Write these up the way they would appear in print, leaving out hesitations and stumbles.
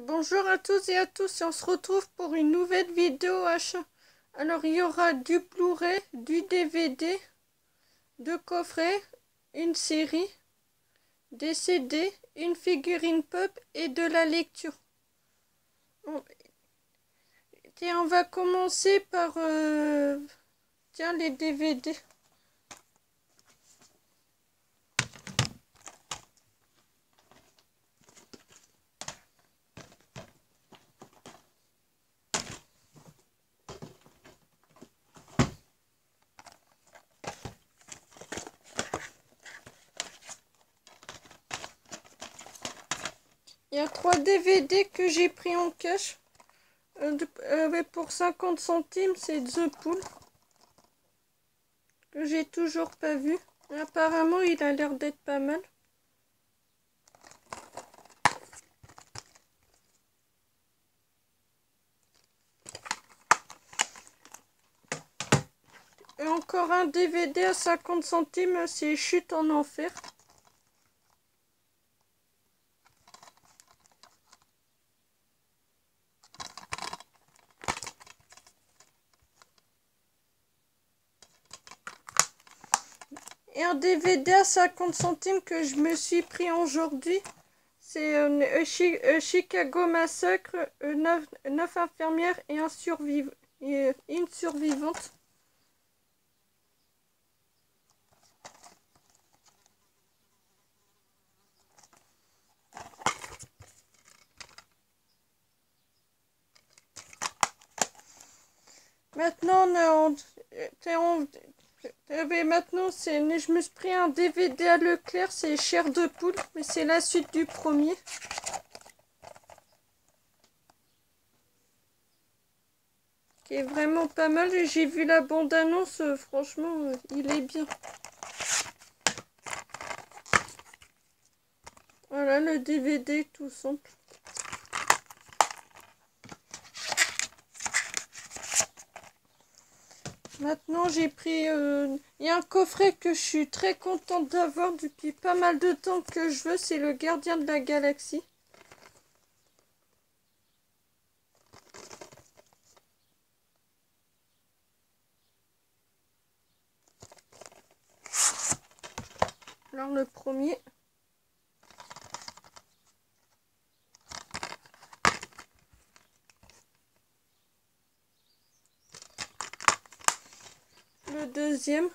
Bonjour à tous et à tous, et on se retrouve pour une nouvelle vidéo achat. Alors il y aura du Blu-ray, du DVD, deux coffrets, une série, des CD, une figurine pop et de la lecture. Bon, tiens, on va commencer par les DVD. Il y a 3 DVD que j'ai pris en cash pour 50 centimes. C'est The Pool, que j'ai toujours pas vu. Apparemment, il a l'air d'être pas mal. Et encore un DVD à 50 centimes, c'est Chute en enfer. Et un DVD à 50 centimes que je me suis pris aujourd'hui. C'est Chicago Massacre, 9 infirmières et une survivante. Maintenant, je me suis pris un DVD à Leclerc, c'est Chair de poule, mais c'est la suite du premier. Qui est vraiment pas mal, et j'ai vu la bande-annonce, franchement, il est bien. Voilà le DVD tout simple. Maintenant j'ai pris, il y a un coffret que je suis très contente d'avoir depuis pas mal de temps que je veux, c'est le Gardien de la Galaxie. Alors le premier. Le deuxième.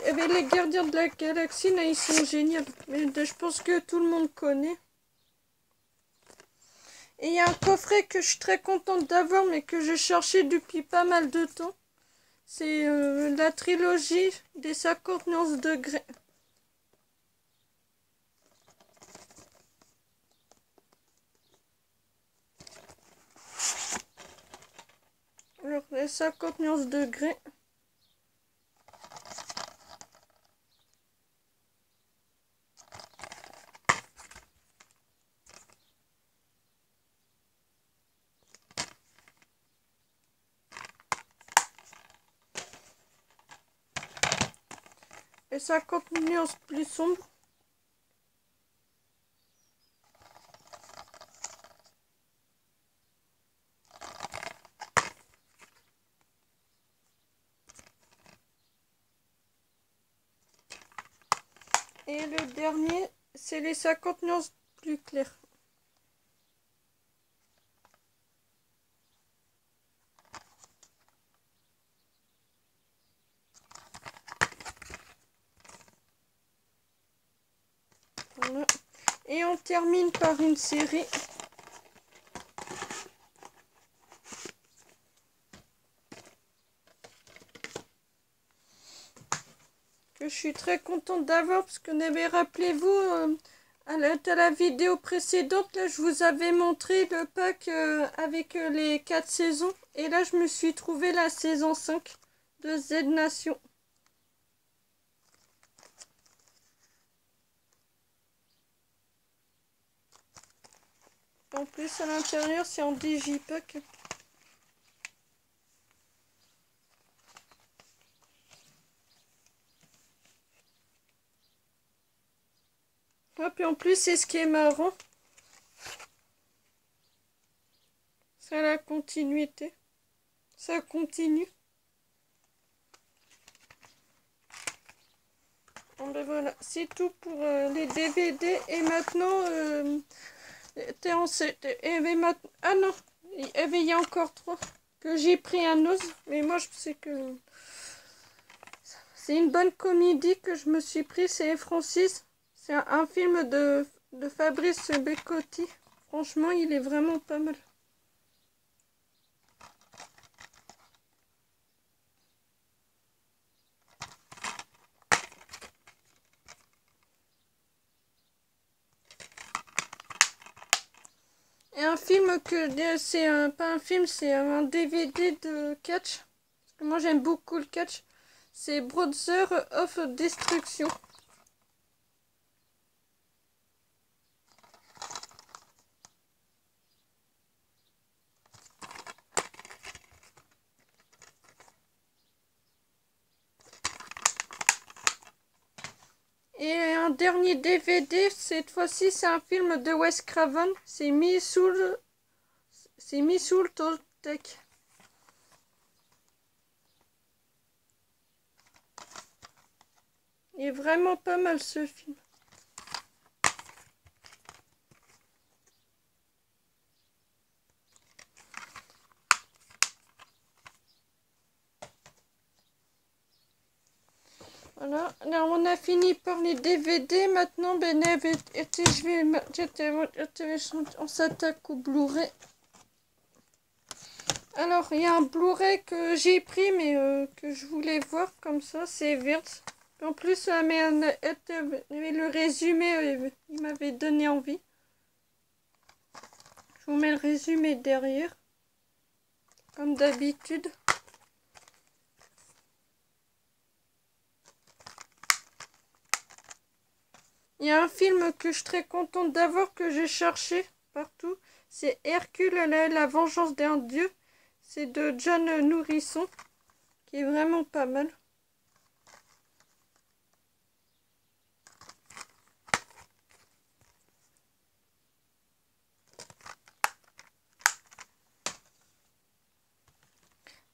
Et les Gardiens de la Galaxie, là, ils sont géniaux. Mais je pense que tout le monde connaît. Et il y a un coffret que je suis très contente d'avoir, mais que je cherchais depuis pas mal de temps. C'est la trilogie des 50 nuances de Grey. Alors, les 50 nuances de Grey. Et 50 nuances plus sombres. Et le dernier, c'est les 50 nuances plus claires. Voilà. Et on termine par une série. Que je suis très contente d'avoir, parce que rappelez-vous, à la vidéo précédente, là, je vous avais montré le pack avec les 4 saisons. Et là, je me suis trouvé la saison 5 de Z Nation. En plus, à l'intérieur, c'est en digipack. Hop, et en plus, c'est ce qui est marrant. C'est la continuité. Ça continue. Bon, ben voilà, c'est tout pour les DVD. Et maintenant, ah non, il y a encore trois que j'ai pris un os. Mais moi, je sais que c'est une bonne comédie que je me suis pris. C'est Francis. C'est un film de Fabrice Becotti. Franchement, il est vraiment pas mal. Et un film c'est pas un film, c'est un DVD de catch. Parce que moi j'aime beaucoup le catch. C'est Brother of Destruction. Et un dernier DVD, cette fois-ci c'est un film de Wes Craven. C'est Missoul Toltec. Il est vraiment pas mal ce film. Voilà, alors on a fini par les DVD. Maintenant, on s'attaque au Blu-ray. Alors, il y a un Blu-ray que j'ai pris, mais que je voulais voir comme ça, c'est Wirtz. En plus, le résumé, il m'avait donné envie. Je vous mets le résumé derrière, comme d'habitude. Il y a un film que je suis très contente d'avoir, que j'ai cherché partout. C'est Hercule, la vengeance d'un dieu. C'est de John Nourrisson, qui est vraiment pas mal.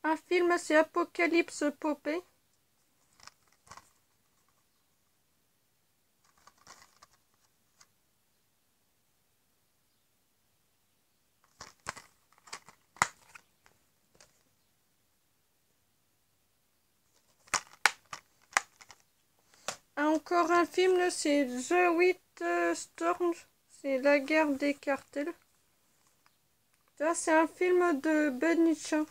Un film, c'est Apocalypse Popée. Encore un film, c'est The White Storm, c'est la guerre des cartels. Ça, c'est un film de Benicia.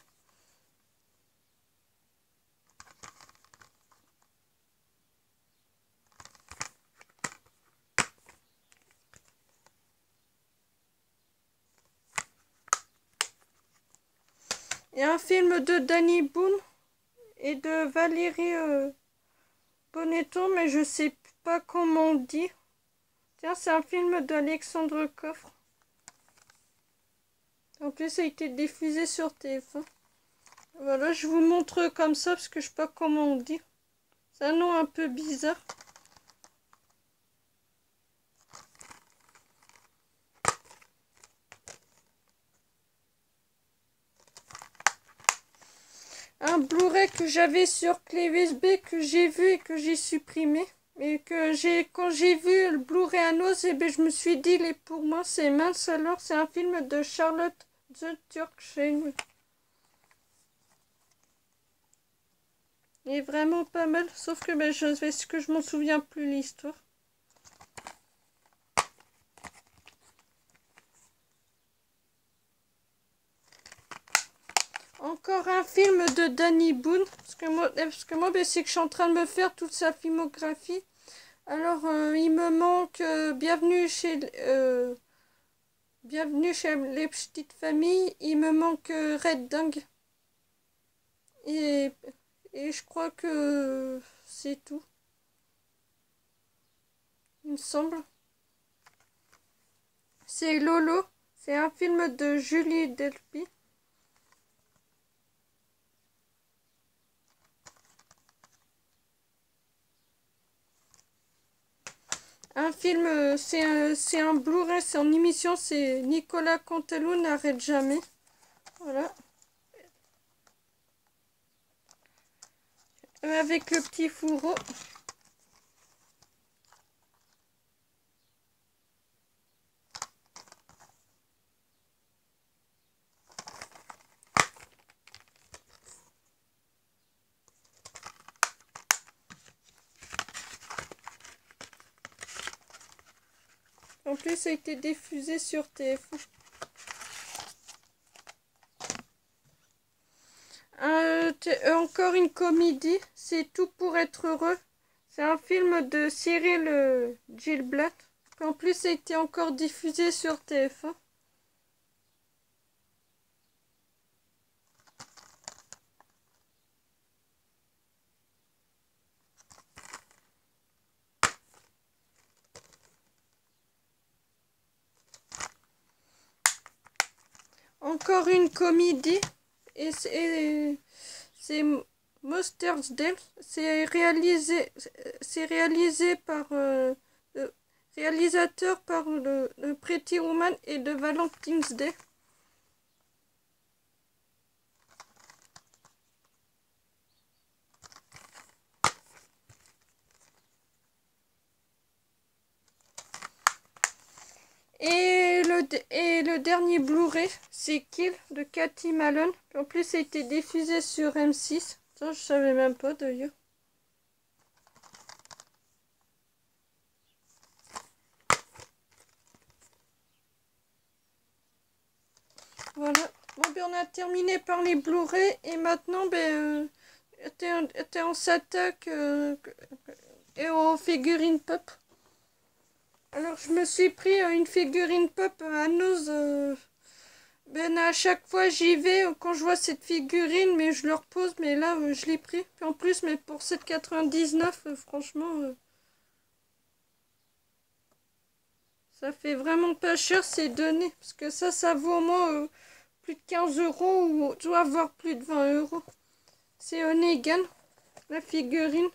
Et un film de Danny Boone et de Valérie Bonneton, mais je sais pas comment on dit. Tiens, c'est un film d'Alexandre Coffre. En plus, ça a été diffusé sur TF1. Voilà, je vous montre comme ça parce que je sais pas comment on dit. C'est un nom un peu bizarre. Un Blu-ray que j'avais sur clé USB que j'ai vu et que j'ai supprimé. Mais que quand j'ai vu le Blu-ray à Noz, et ben je me suis dit, pour moi, c'est mince alors. C'est un film de Charlotte the Turkshine. Il est vraiment pas mal, sauf que je m'en souviens plus l'histoire. Encore un film de Danny Boone, parce que moi c'est que je suis en train de me faire toute sa filmographie. Alors, il me manque Bienvenue chez les petites familles. Il me manque Red Dingue. Et, et je crois que c'est tout. Il me semble. C'est Lolo. C'est un film de Julie Delpy. Un film, c'est un Blu-ray, c'est en émission, c'est Nicolas Canteloup n'arrête jamais. Voilà. Avec le petit fourreau. En plus, ça a été diffusé sur TF1. Encore une comédie, c'est Tout pour être heureux. C'est un film de Cyril Gilbert. En plus, ça a été encore diffusé sur TF1. Encore une comédie. Et c'est Monsters Day. C'est réalisé par le réalisateur par le Pretty Woman et de Valentine's Day. Et le dernier Blu-ray, c'est Kill de Cathy Malone. En plus, ça a été diffusé sur M6. Ça, je savais même pas d'ailleurs. Voilà. Bon, ben, on a terminé par les Blu-ray. Et maintenant, ben, on s'attaque et aux figurines pop. Alors, je me suis pris une figurine pop à Nose. Ben, à chaque fois, j'y vais quand je vois cette figurine, mais je le repose. Mais là, je l'ai pris. Puis en plus, mais pour 7,99, franchement, ça fait vraiment pas cher ces données. Parce que ça vaut au moins plus de 15 euros ou doit avoir plus de 20 euros. C'est Onegin, la figurine.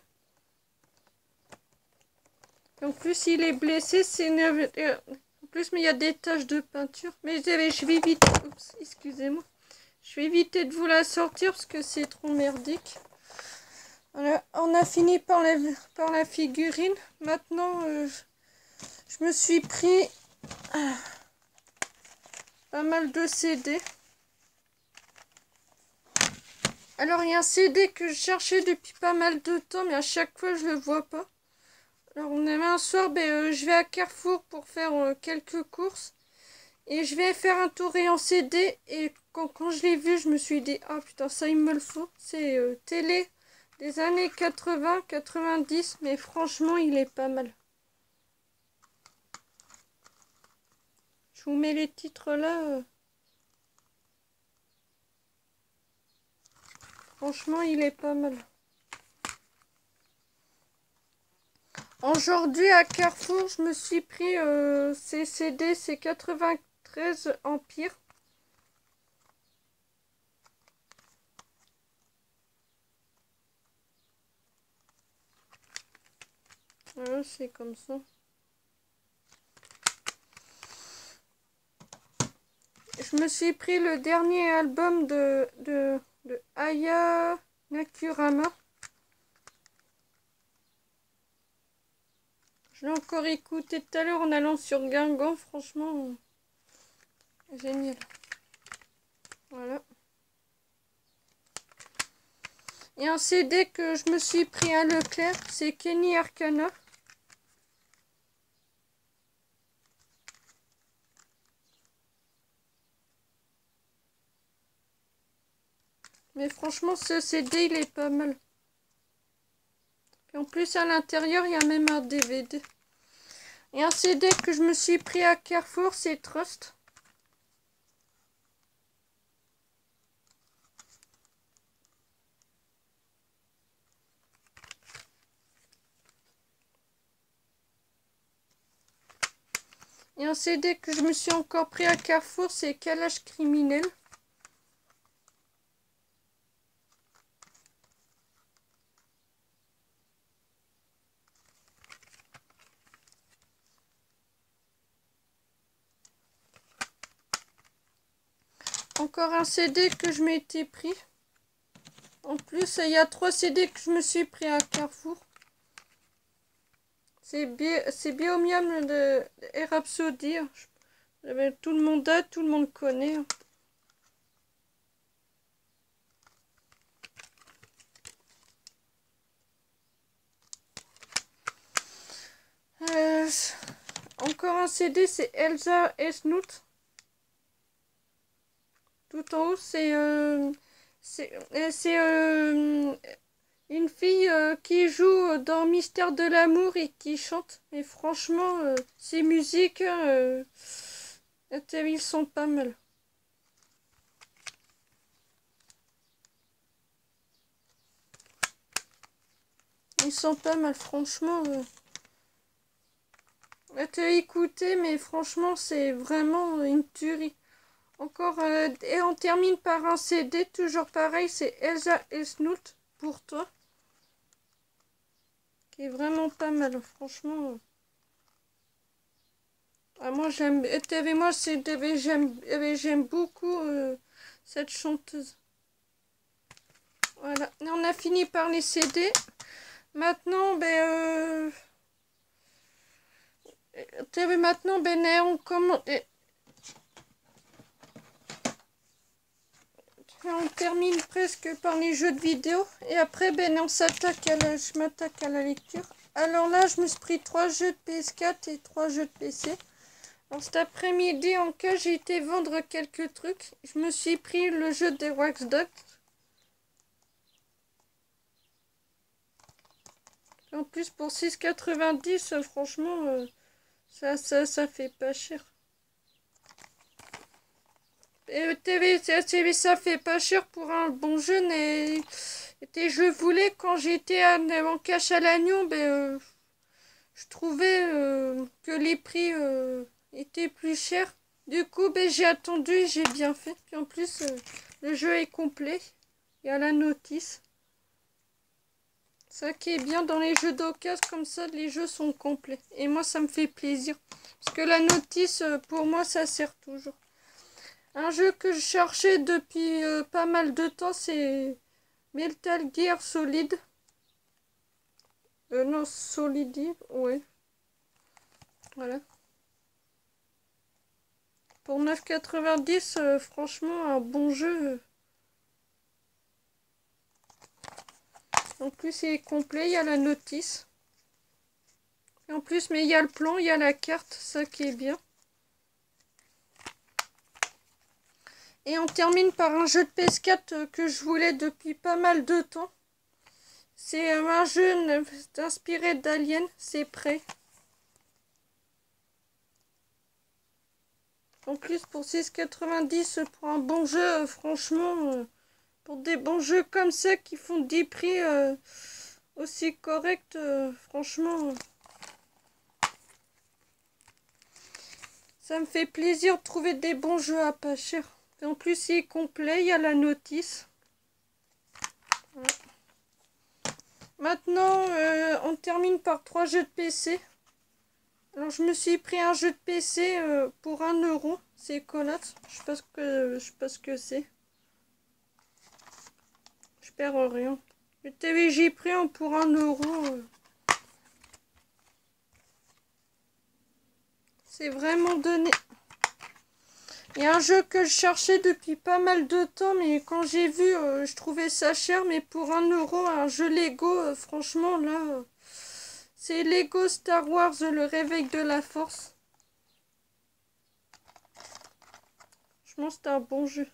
En plus, il est blessé. En plus, mais il y a des taches de peinture. Mais je vais éviter. Oups, excusez-moi. Je vais éviter de vous la sortir parce que c'est trop merdique. Voilà, on a fini par la figurine. Maintenant, je me suis pris pas mal de CD. Alors, il y a un CD que je cherchais depuis pas mal de temps, mais à chaque fois, je le vois pas. Alors, on avait un soir, ben, je vais à Carrefour pour faire quelques courses. Et je vais faire un tour rayon CD. Et quand je l'ai vu, je me suis dit, ah putain, ça, il me le faut. C'est télé des années 80-90, mais franchement, il est pas mal. Je vous mets les titres là. Franchement, il est pas mal. Aujourd'hui, à Carrefour, je me suis pris ces CD, c'est 93 Empire. Voilà, c'est comme ça. Je me suis pris le dernier album de Aya Nakurama. Je l'ai encore écouté tout à l'heure en allant sur Guingamp. Franchement, génial. Voilà. Et un CD que je me suis pris à Leclerc, c'est Kenny Arcana. Mais franchement, ce CD, il est pas mal. Et en plus, à l'intérieur, il y a même un DVD. Et un CD que je me suis pris à Carrefour, c'est Trust. Et un CD que je me suis encore pris à Carrefour, c'est Calage criminel. Encore un CD que je m'étais pris. En plus, il y a 3 CD que je me suis pris à Carrefour. C'est Biomium de Rhapsody. Tout le monde a, tout le monde connaît. Encore un CD, c'est Elsa Esnout. Tout en haut, c'est une fille qui joue dans Mystère de l'amour et qui chante. Et franchement, ces musiques, ils sont pas mal. Ils sont pas mal, franchement. T'as écouté, mais franchement, c'est vraiment une tuerie. Encore, et on termine par un CD, toujours pareil, c'est Elsa Esnout pour toi. Qui est vraiment pas mal, franchement. Ah, moi j'aime, j'aime beaucoup cette chanteuse. Voilà, et on a fini par les CD. Maintenant, on commence. On termine presque par les jeux de vidéo. Et après, je m'attaque à la lecture. Alors là, je me suis pris 3 jeux de PS4 et 3 jeux de PC. Alors cet après-midi, en cas, j'ai été vendre quelques trucs. Je me suis pris le jeu des Watch Dogs. En plus, pour 6,90, franchement, ça fait pas cher. Et ça fait pas cher pour un bon jeu. Et je voulais, quand j'étais en cache à l'agneau, je trouvais que les prix étaient plus chers. Du coup, j'ai attendu et j'ai bien fait. Puis en plus, le jeu est complet. Il y a la notice. Ça qui est bien dans les jeux d'occasion, comme ça, les jeux sont complets. Et moi, ça me fait plaisir. Parce que la notice, pour moi, ça sert toujours. Un jeu que je cherchais depuis pas mal de temps, c'est Metal Gear Solid. Non, Solid, ouais. Voilà. Pour 9,90, franchement, un bon jeu. En plus, il est complet, il y a la notice. Et en plus, mais il y a le plan, il y a la carte, ça qui est bien. Et on termine par un jeu de PS4 que je voulais depuis pas mal de temps. C'est un jeu inspiré d'Alien, c'est Prey. En plus, pour 6,90 pour un bon jeu, franchement, pour des bons jeux comme ça qui font des prix aussi corrects, franchement, ça me fait plaisir de trouver des bons jeux à pas cher. Et en plus, il est complet, il y a la notice. Voilà. Maintenant, on termine par 3 jeux de PC. Alors, je me suis pris un jeu de PC pour 1 euro. C'est Collat. Je sais pas ce que c'est. Je perds rien. Le TVJ pris pour 1 euro. C'est vraiment donné. Il y a un jeu que je cherchais depuis pas mal de temps, mais quand j'ai vu, je trouvais ça cher. Mais pour 1 euro, un jeu Lego, franchement, là, c'est Lego Star Wars, le réveil de la force. Franchement, c'est un bon jeu.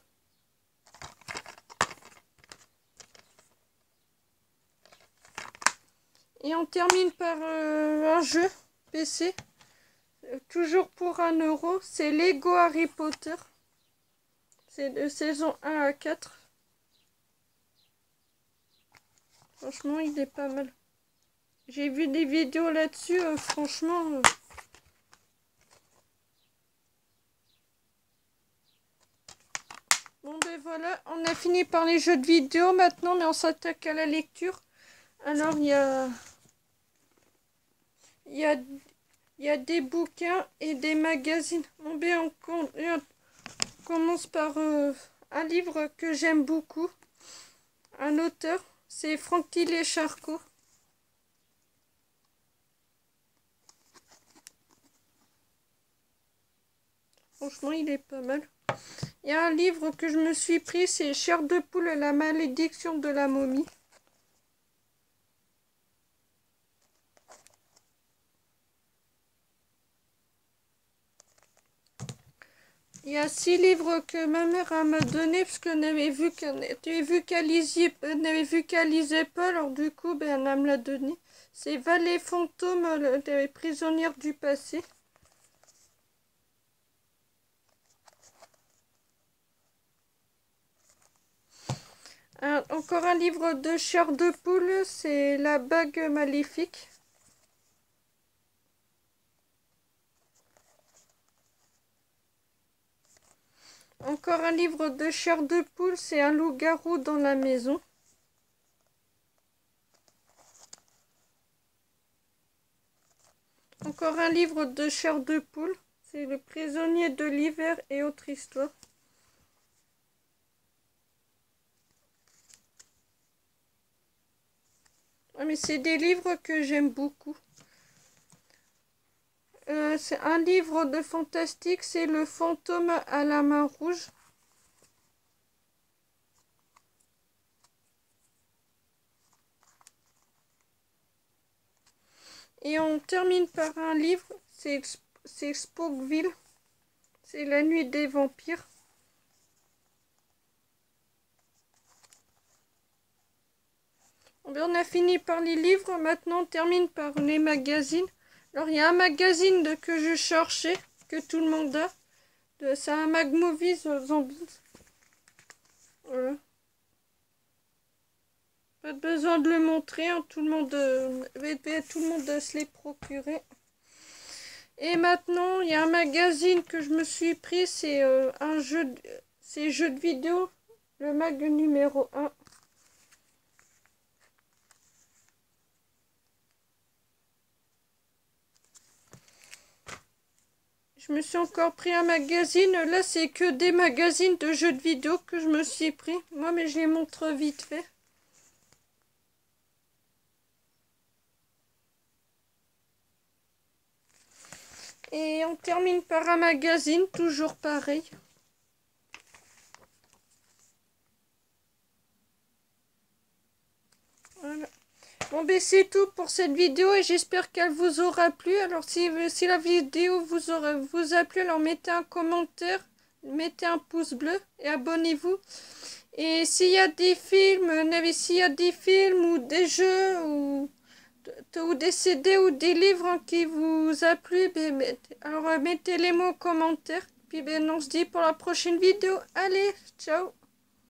Et on termine par un jeu PC. Toujours pour 1 euro. C'est Lego Harry Potter. C'est de saison 1 à 4. Franchement, il est pas mal. J'ai vu des vidéos là-dessus. Franchement, Bon ben voilà, on a fini par les jeux de vidéo maintenant, mais on s'attaque à la lecture. Alors il y a des bouquins et des magazines. Bon ben on commence par un livre que j'aime beaucoup. Un auteur, c'est Franck Tillet-Charcot. Franchement, il est pas mal. Il y a un livre que je me suis pris, c'est Chair de poule, la malédiction de la momie. Il y a 6 livres que ma mère m'a donné parce qu'elle n'avait vu qu'elle lisait pas, alors du coup ben, elle me l'a donné. C'est Vallée fantôme, les prisonnières du passé. Encore un livre de Chair de poule, c'est La bague maléfique. Encore un livre de Chair de poule, c'est Un loup-garou dans la maison. Encore un livre de Chair de poule, c'est Le prisonnier de l'hiver et autres histoires. Ah, mais c'est des livres que j'aime beaucoup. C'est un livre de fantastique, c'est Le fantôme à la main rouge. Et on termine par un livre, c'est Spookville, c'est La nuit des vampires. On a fini par les livres, maintenant on termine par les magazines. Alors il y a un magazine que je cherchais, que tout le monde a. C'est un Mag Movies Zombies. Voilà. Pas besoin de le montrer, hein, tout le monde se les procurer. Et maintenant, il y a un magazine que je me suis pris, c'est jeu de vidéo, le mag numéro 1. Je me suis encore pris un magazine, là c'est que des magazines de jeux de vidéo que je me suis pris. Moi, mais je les montre vite fait. Et on termine par un magazine, toujours pareil. Voilà. Bon ben c'est tout pour cette vidéo et j'espère qu'elle vous aura plu. Alors si la vidéo vous a plu, alors mettez un commentaire, mettez un pouce bleu et abonnez-vous. Et s'il y a des films, ou des jeux ou des CD ou des livres qui vous a plu, ben, mettez les mots en commentaire. Puis ben on se dit pour la prochaine vidéo. Allez, ciao!